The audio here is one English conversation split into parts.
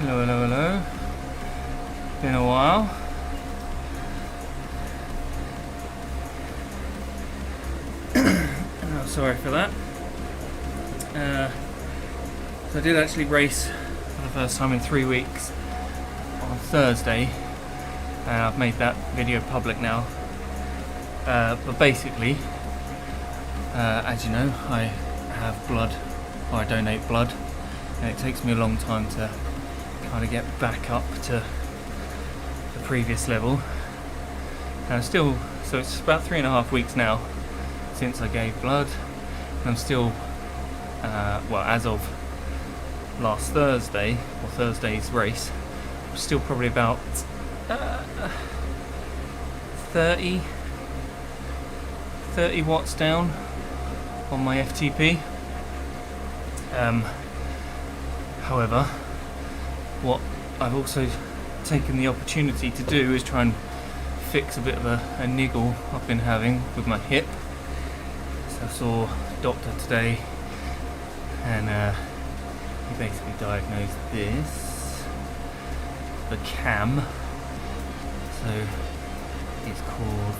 Hello, hello, hello. Been a while. Oh, sorry for that. So I did actually race for the first time in 3 weeks on Thursday, and I've made that video public now. But basically, as you know, I have blood, or I donate blood, and it takes me a long time to kind of get back up to the previous level. And I'm still, so it's about 3.5 weeks now since I gave blood, and I'm still, well, as of last Thursday, or Thursday's race, I'm still probably about 30 watts down on my FTP. However, what I've also taken the opportunity to do is try and fix a bit of a niggle I've been having with my hip. So I saw a doctor today, and he basically diagnosed this, the CAM. So it's called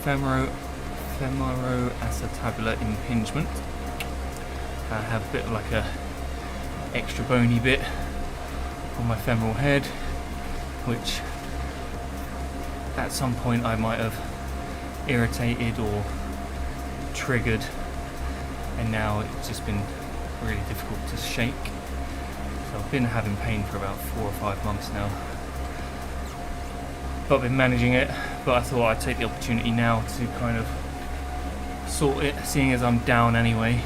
femoroacetabular impingement. I have a bit of like a extra bony bit on my femoral head, which at some point I might have irritated or triggered, and now it's just been really difficult to shake. So I've been having pain for about 4 or 5 months now, but I've been managing it. But I thought I'd take the opportunity now to kind of sort it, seeing as I'm down anyway.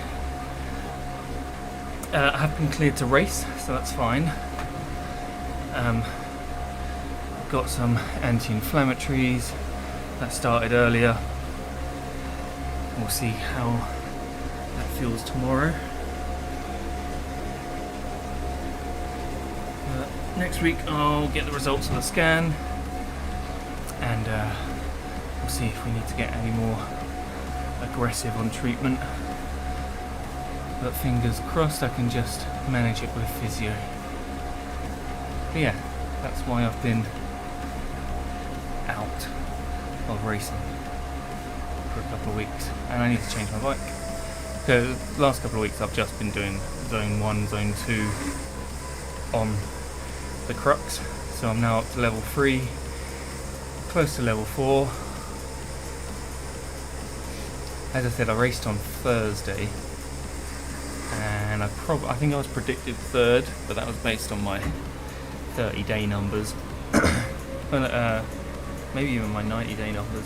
I have been cleared to race, so that's fine. I've got some anti-inflammatories that started earlier. We'll see how that feels tomorrow. Next week I'll get the results of the scan, and we'll see if we need to get any more aggressive on treatment. But fingers crossed I can just manage it with physio. But yeah, that's why I've been out of racing for a couple of weeks, and I need to change my bike. So the last couple of weeks I've just been doing zone 1, zone 2 on the crux, so I'm now up to level 3, close to level 4. As I said, I raced on Thursday, and I think I was predicted 3rd, but that was based on my 30-day numbers, maybe even my 90-day numbers,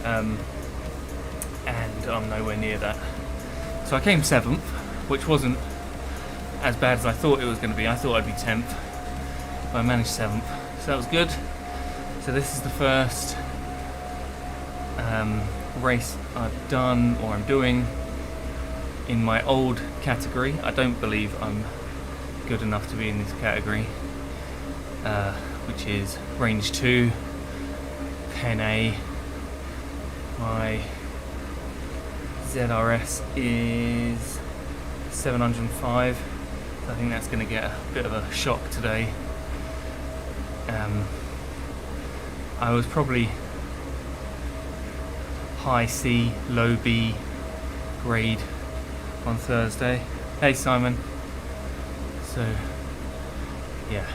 and I'm nowhere near that. So I came 7th, which wasn't as bad as I thought it was going to be. I thought I'd be 10th, but I managed 7th, so that was good. So this is the first race I've done, or I'm doing, in my old category. I don't believe I'm good enough to be in this category, which is range 2, pen A. My ZRS is 705, so I think that's going to get a bit of a shock today. I was probably high C, low B grade on Thursday. Hey Simon. So yeah,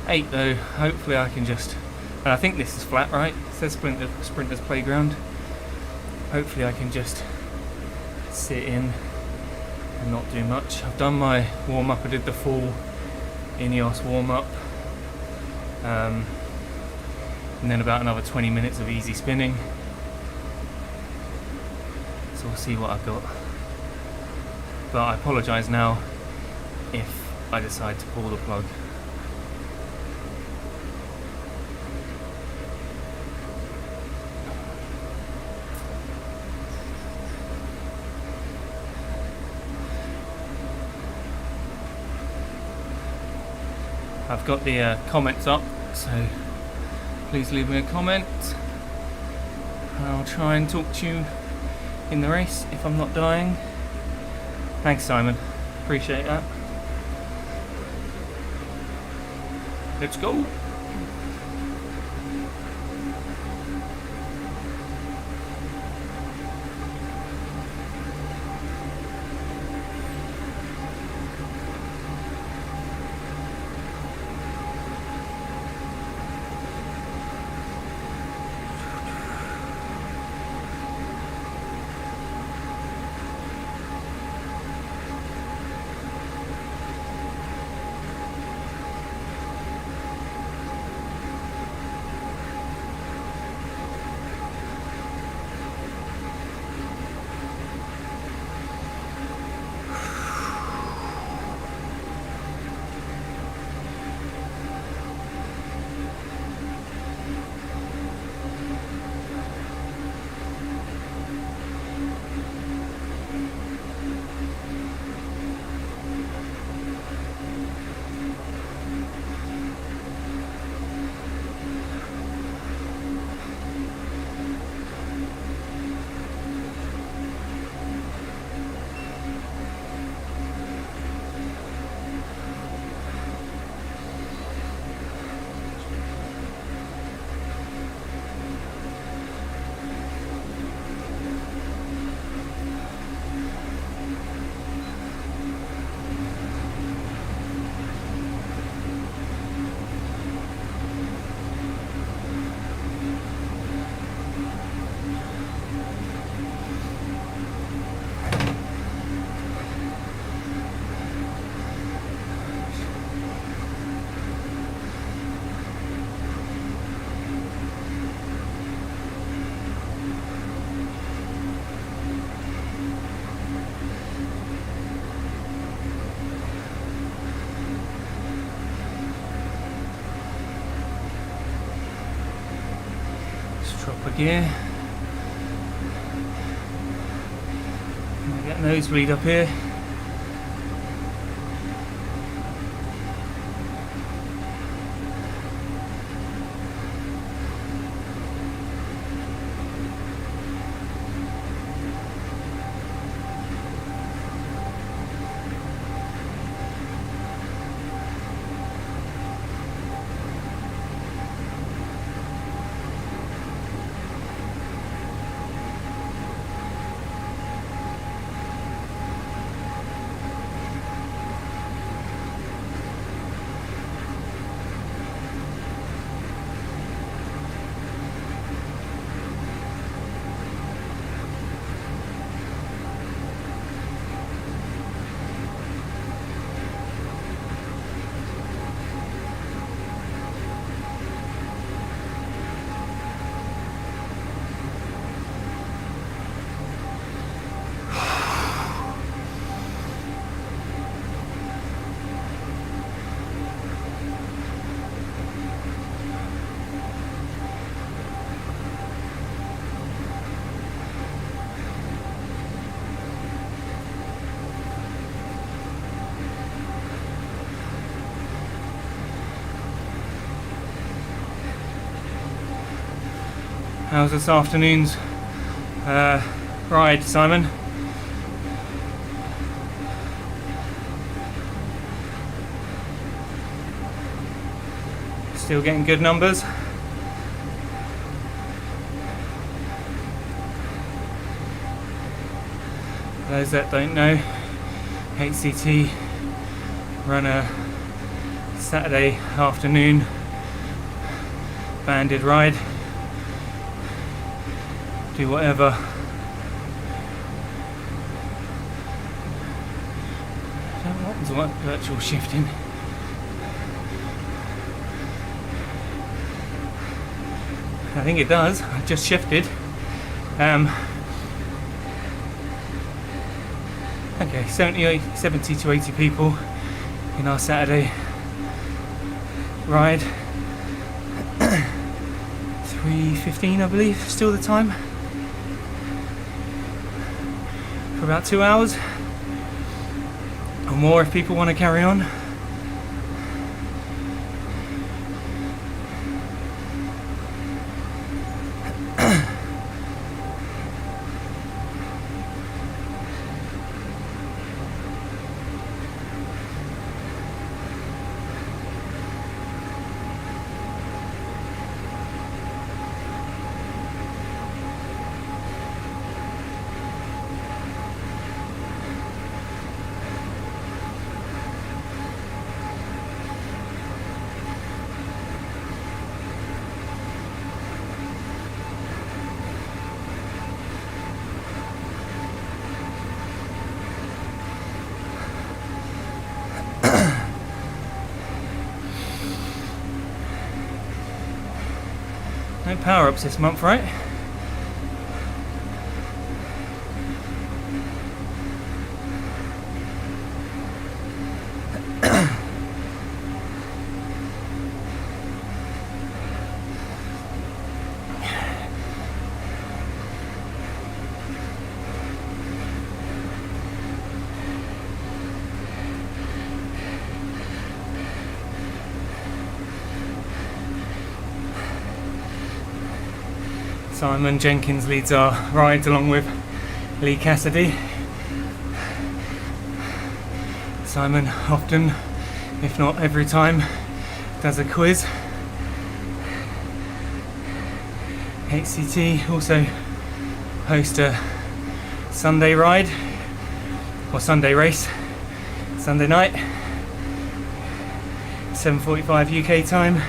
8 though. Hopefully I can just, and I think this is flat, right? It says Sprinter's Playground. Hopefully I can just sit in and not do much. I've done my warm up. I did the full Ineos warm up, and then about another 20 minutes of easy spinning. So we'll see what I've got. But I apologise now if I decide to pull the plug. I've got the comments up, so please leave me a comment. I'll try and talk to you in the race if I'm not dying. Thanks Simon, appreciate that. Let's go. Drop a gear. Get nosebleed up here. How's this afternoon's ride, Simon? Still getting good numbers? For those that don't know, HCT run a Saturday afternoon banded ride. Do whatever. What happens to virtual shifting? I think it does. I just shifted. Okay, 70 to 80 people in our Saturday ride. 3:15, I believe, still the time. For about 2 hours or more if people want to carry on. power-ups this month, right? Simon Jenkins leads our rides along with Lee Cassidy. Simon often, if not every time, does a quiz. HCT also host a Sunday ride or Sunday race, Sunday night, 7:45 UK time.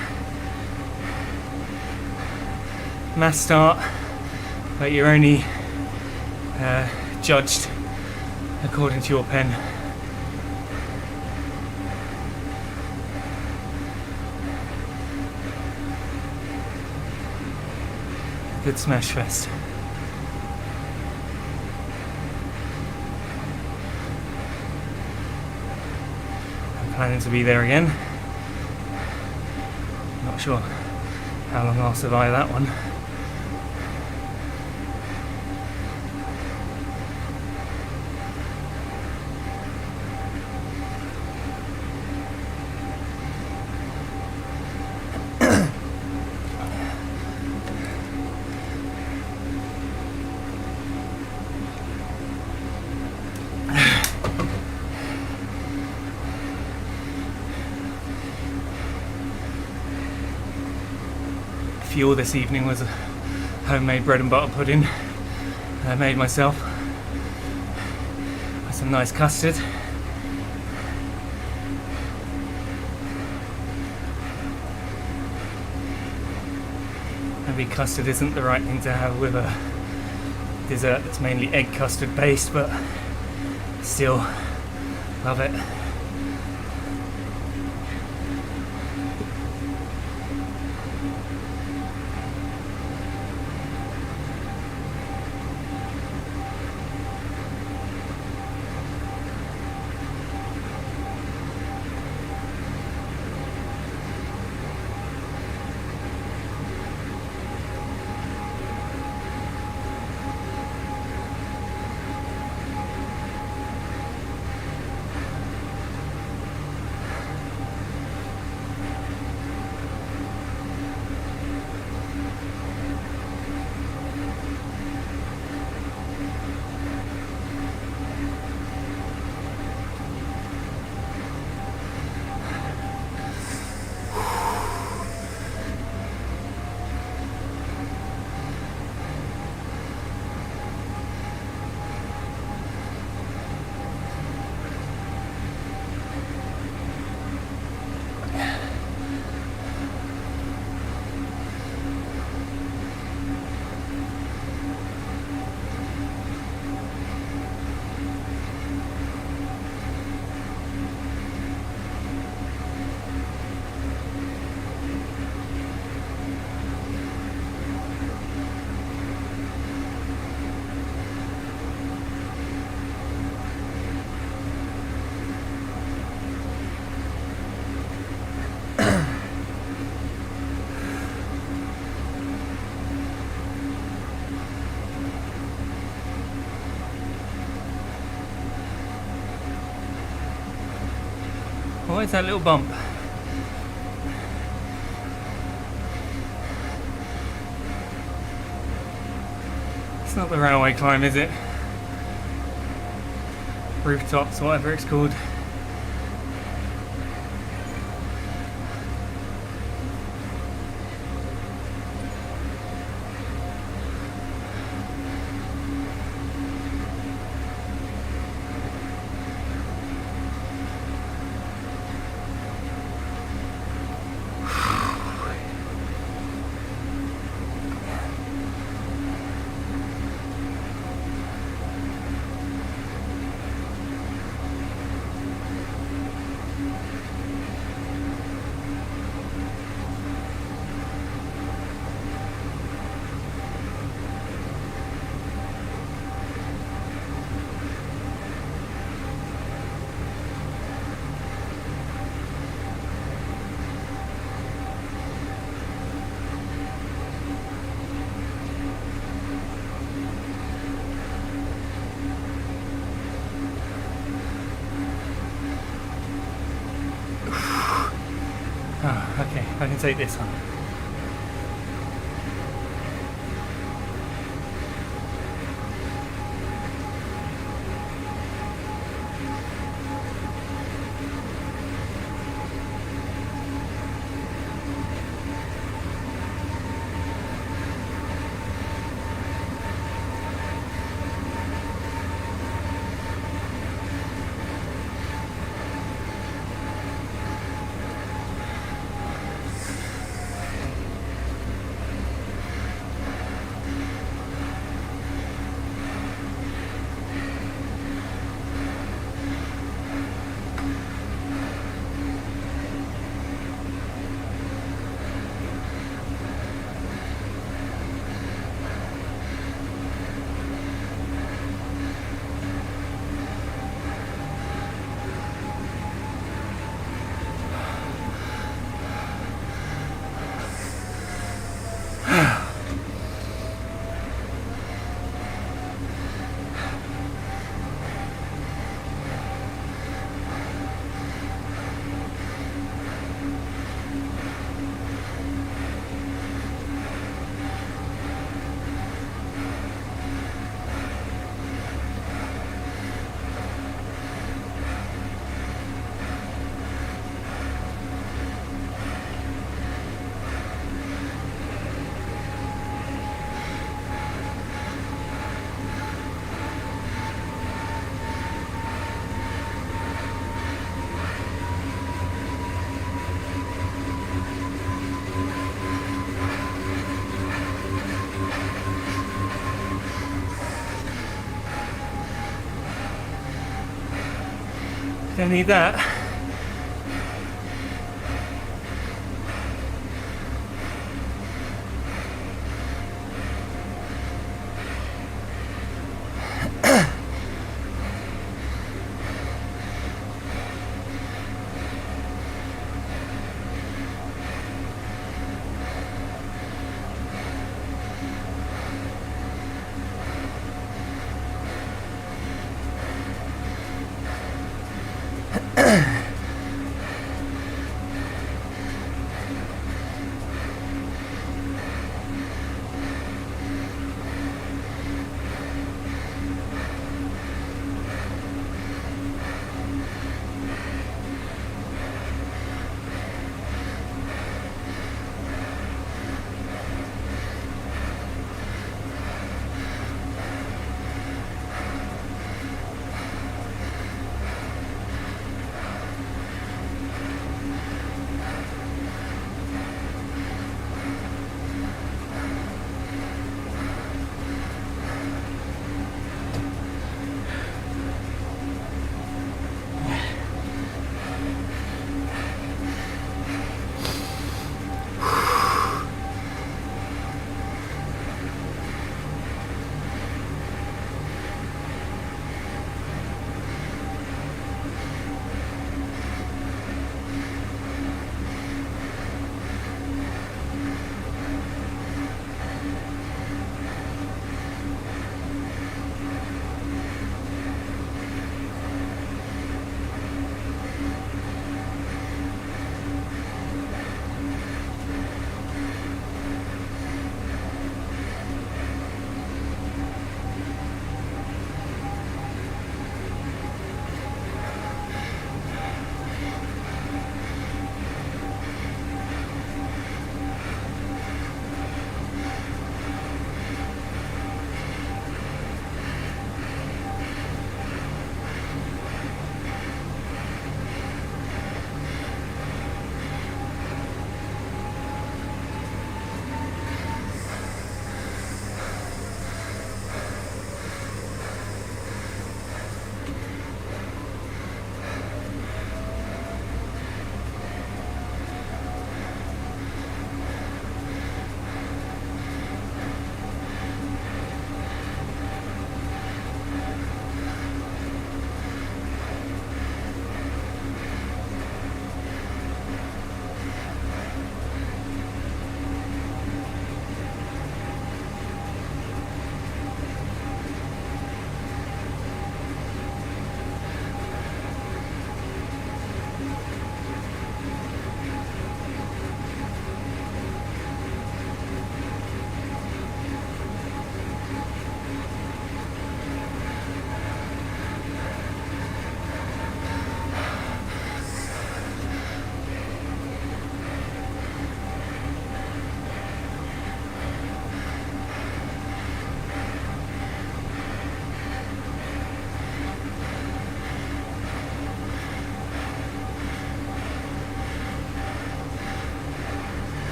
Mass start, but you're only judged according to your pen. Good smash fest. I'm planning to be there again. Not sure how long I'll survive that one. Fuel this evening was a homemade bread and butter pudding I made myself with some nice custard. Maybe custard isn't the right thing to have with a dessert that's mainly egg custard based, but still love it. What is that little bump? It's not the railway climb, is it? Rooftops, whatever it's called. I can take this one. Don't need that.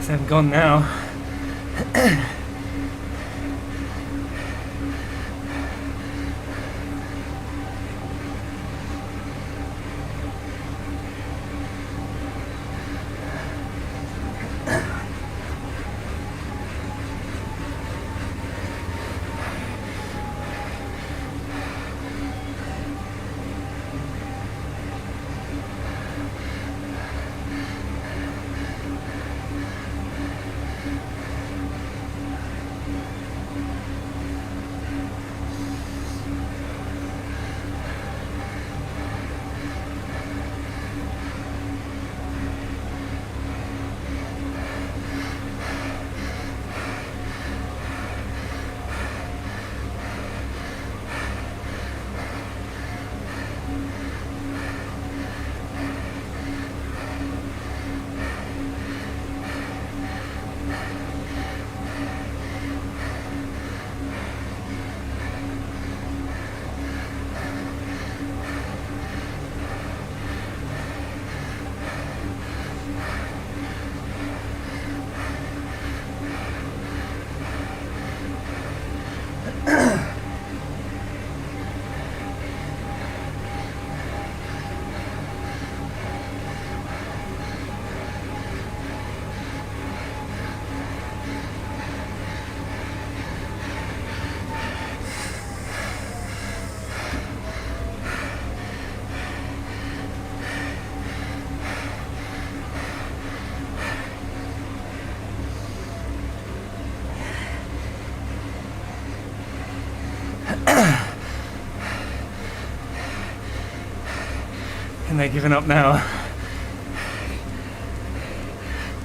So I'm gone now. And they're giving up now.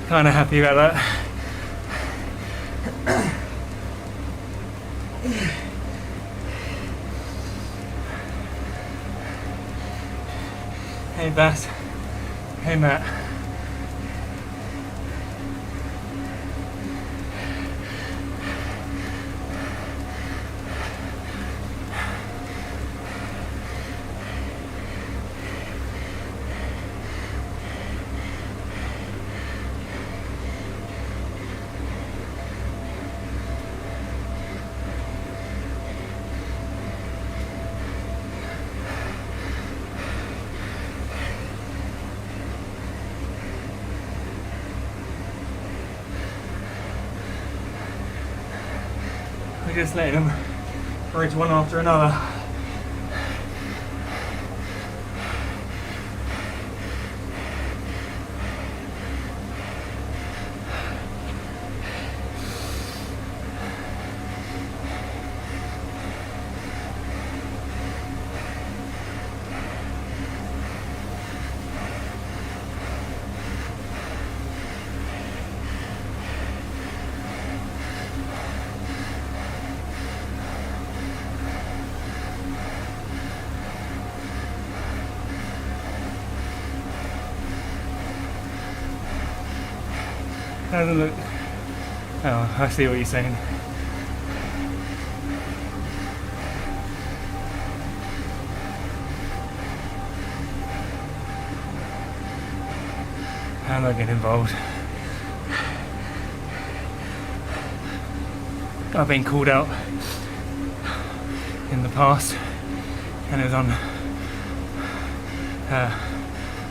Kind of happy about that. Hey Bass. Hey Matt. We're just letting them bridge one after another. Doesn't look. Oh, I see what you're saying. I'm not getting involved. I've been called out in the past, and it was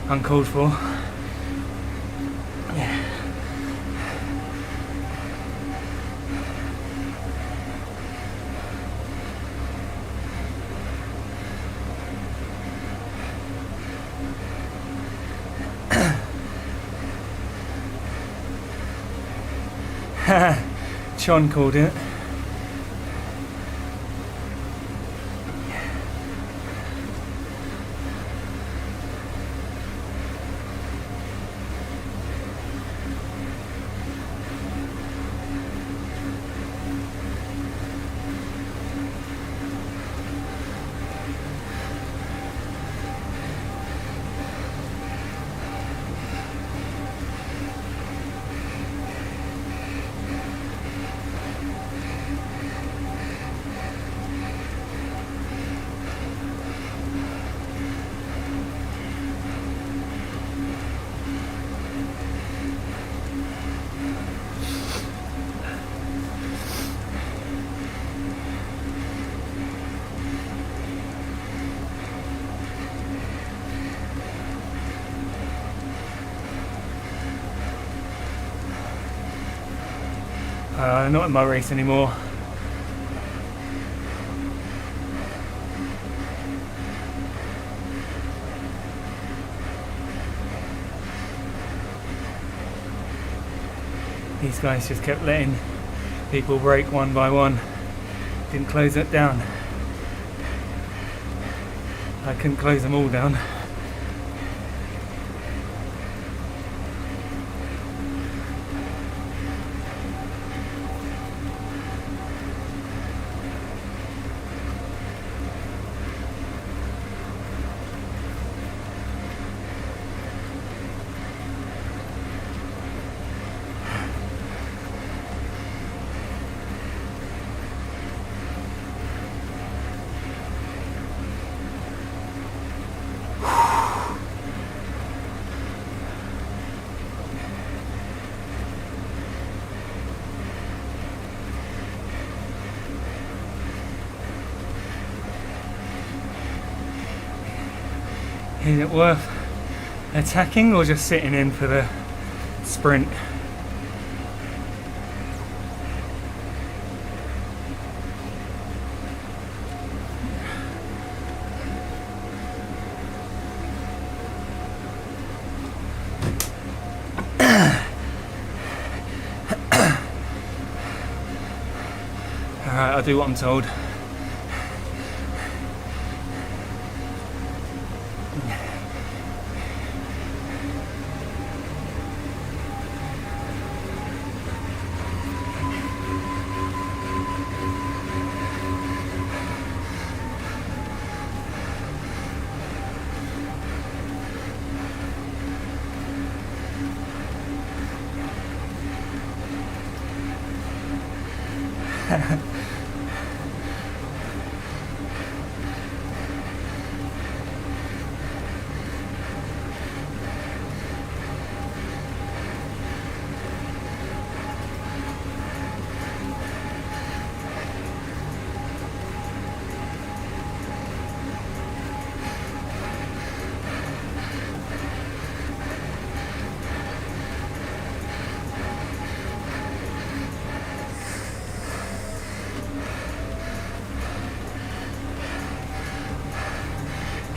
uncalled for. Sean called it. Not in my race anymore. These guys just kept letting people break one by one. Didn't close it down. I couldn't close them all down. Is it worth attacking or just sitting in for the sprint? Alright, I'll do what I'm told.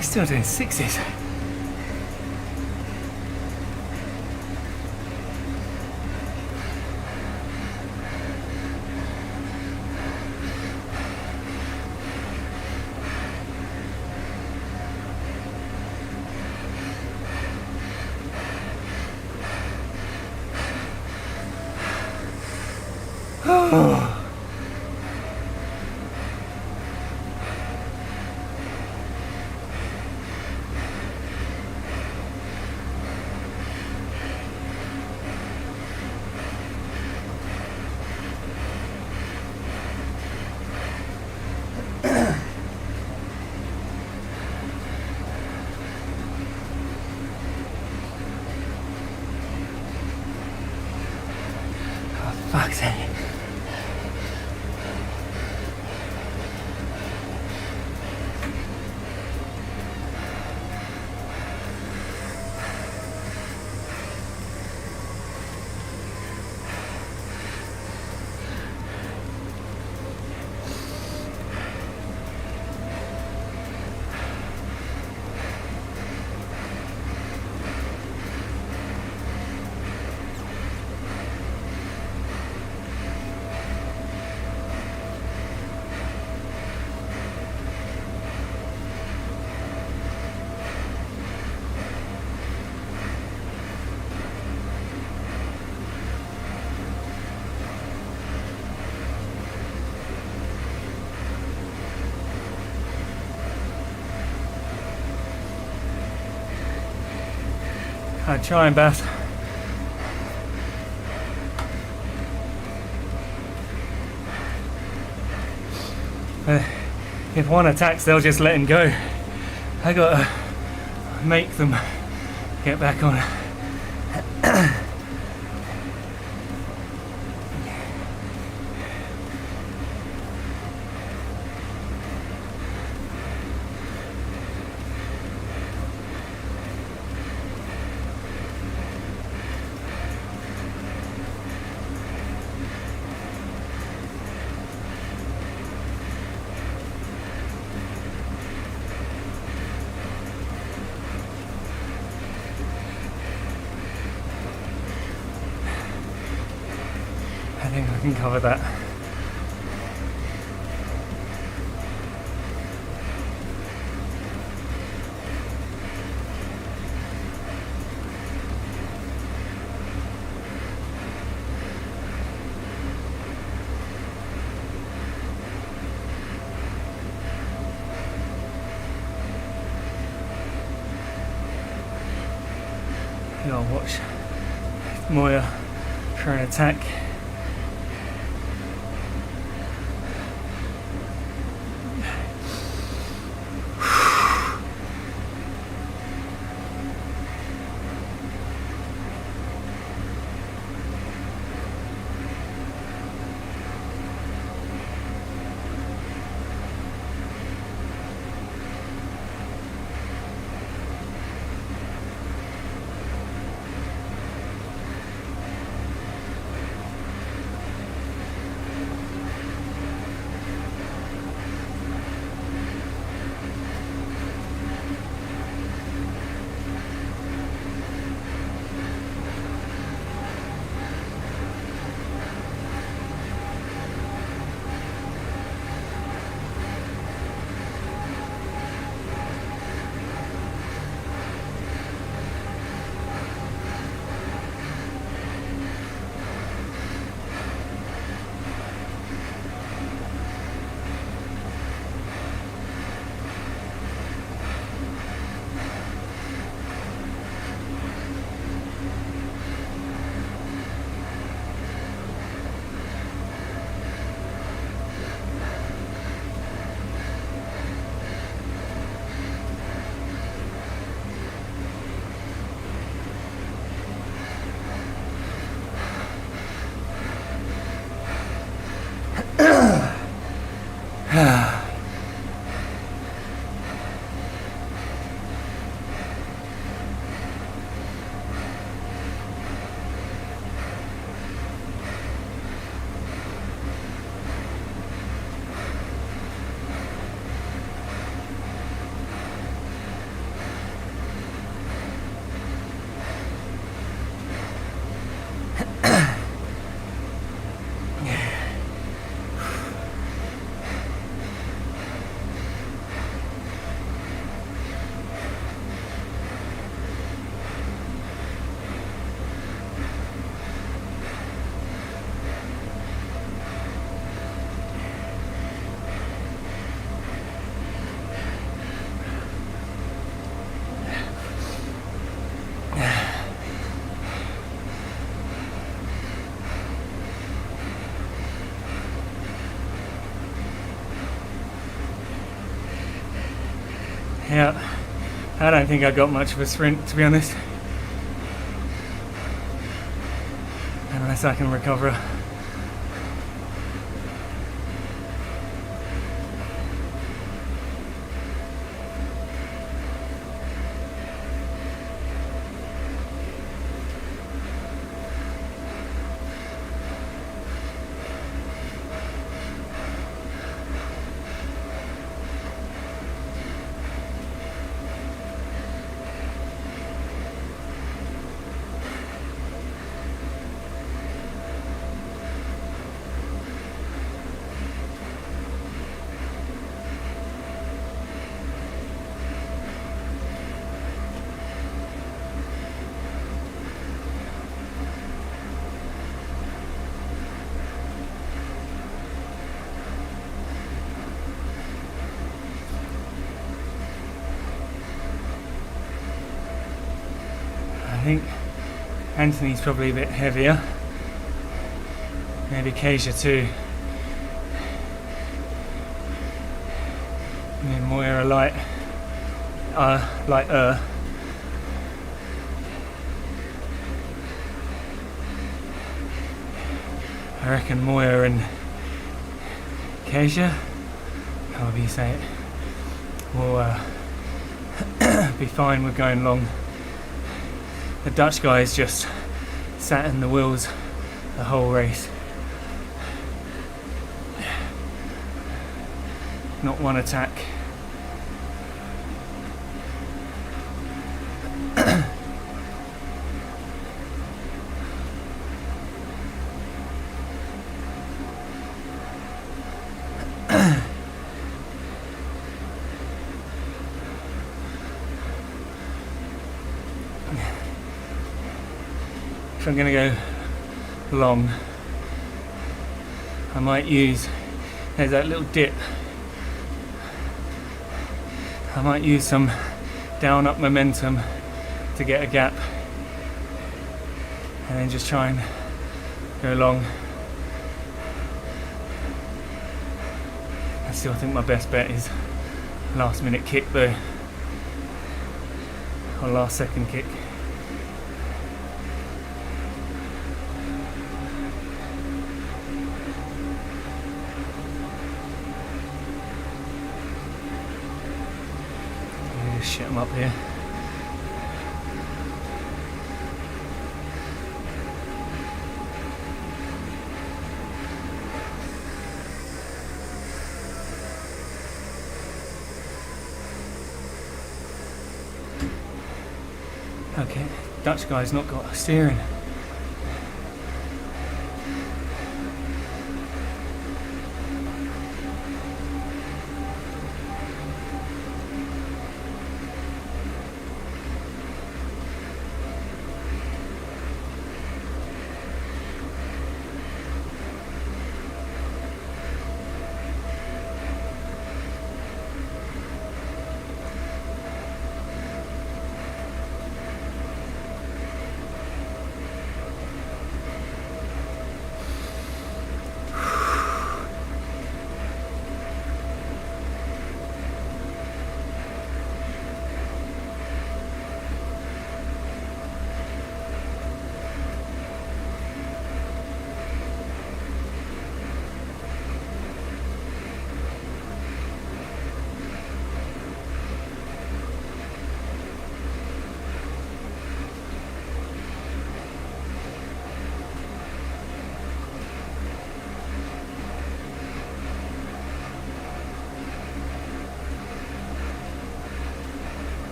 Still doing sixes. Oh. Fuck's sake. I'm trying, Beth. If one attacks, they'll just let him go. I gotta make them get back on. think I can cover that. I'll watch Moya try and attack. Yeah, I don't think I got much of a sprint, to be honest. Unless I can recover. I think Anthony's probably a bit heavier. Maybe Kasia too. Me and Moya are lighter. I reckon Moya and Kasia, however you say it, will be fine with going long. The Dutch guys just sat in the wheels the whole race. Not one attack. if I'm going to go long, I might use, there's that little dip, I might use some down up momentum to get a gap, and then just try and go long. I still think my best bet is last minute kick though, or last second kick. Shit, I'm up here. Okay, Dutch guy's not got steering.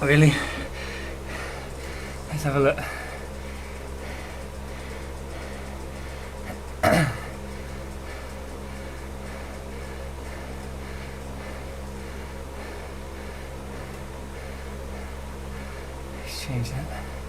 Oh, really? Let's have a look. Let's change that.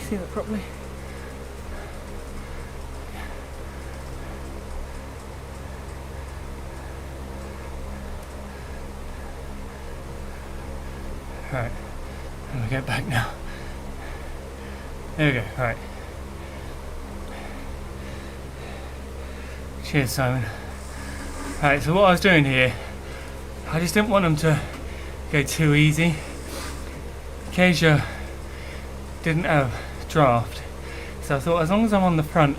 see that properly? Alright, I'm gonna get back now. There we go, alright. Cheers, Simon. Alright, so what I was doing here, I just didn't want them to go too easy. Kezia didn't have draft, so I thought as long as I'm on the front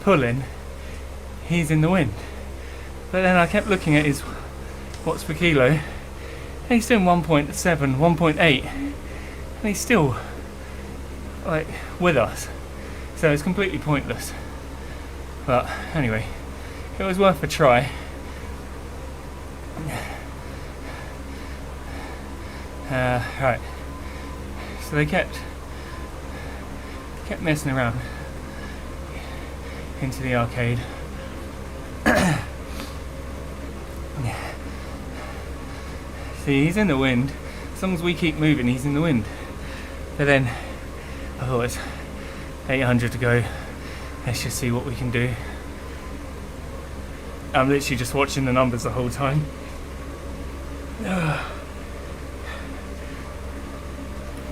pulling, he's in the wind. But then I kept looking at his watts per kilo, and he's doing 1.7, 1.8, and he's still like with us. So it's completely pointless. But anyway, it was worth a try. Right. So they kept messing around into the arcade. See, he's in the wind. As long as we keep moving, he's in the wind. But then I thought it's 800 to go. Let's just see what we can do. I'm literally just watching the numbers the whole time.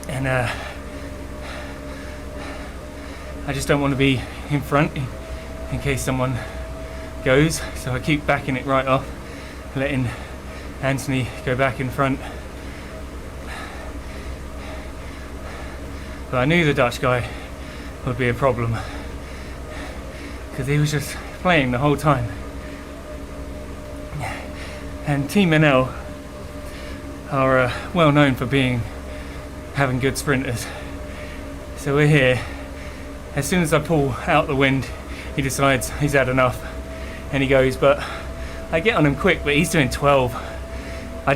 And I just don't want to be in front in case someone goes, so I keep backing it right off, letting Anthony go back in front. But I knew the Dutch guy would be a problem because he was just playing the whole time. And Team NL are well known for having good sprinters. So we're here. As soon as I pull out the wind, he decides he's had enough and he goes, but I get on him quick, but he's doing 12. I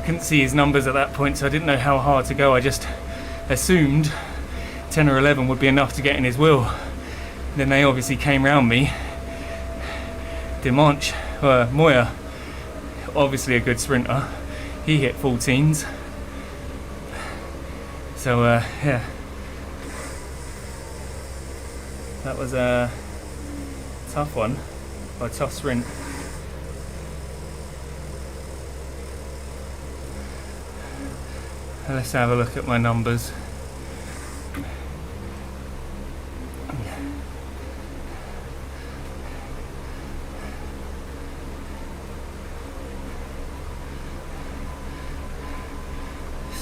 couldn't see his numbers at that point, so I didn't know how hard to go. I just assumed 10 or 11 would be enough to get in his wheel. Then they obviously came round me. Moya, obviously a good sprinter, he hit 14s. So yeah, that was a tough one, or a tough sprint. Let's have a look at my numbers.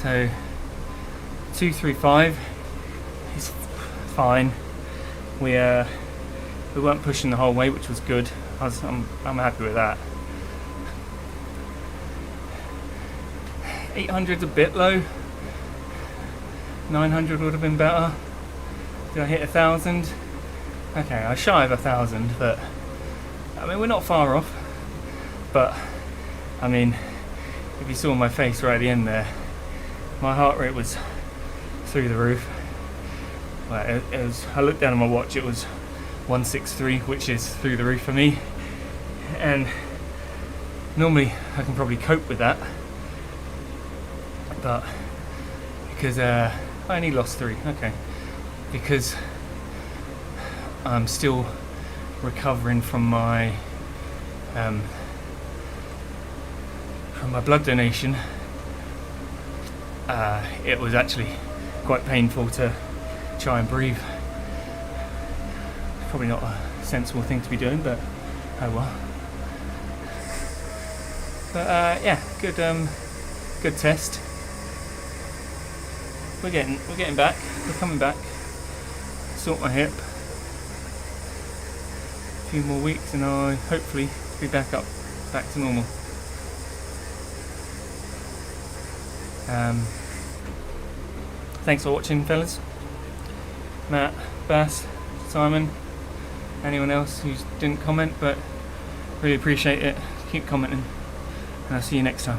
So 235 is fine. We weren't pushing the whole way, which was good. I'm happy with that. 800's a bit low. 900 would have been better. Did I hit 1,000? Okay, I was shy of 1,000, but I mean we're not far off. But I mean, if you saw my face right at the end there, my heart rate was through the roof. Well, it was. I looked down at my watch. It was 163, which is through the roof for me. And normally I can probably cope with that, but because I only lost 3. Okay, because I'm still recovering from my blood donation. It was actually quite painful to try and breathe. Probably not a sensible thing to be doing, but oh well. But yeah, good test. We're getting back. We're coming back. Sort my hip. A few more weeks, and I'll hopefully be back to normal. Thanks for watching, fellas. Matt, Bass, Simon, anyone else who didn't comment, but really appreciate it. Keep commenting, and I'll see you next time.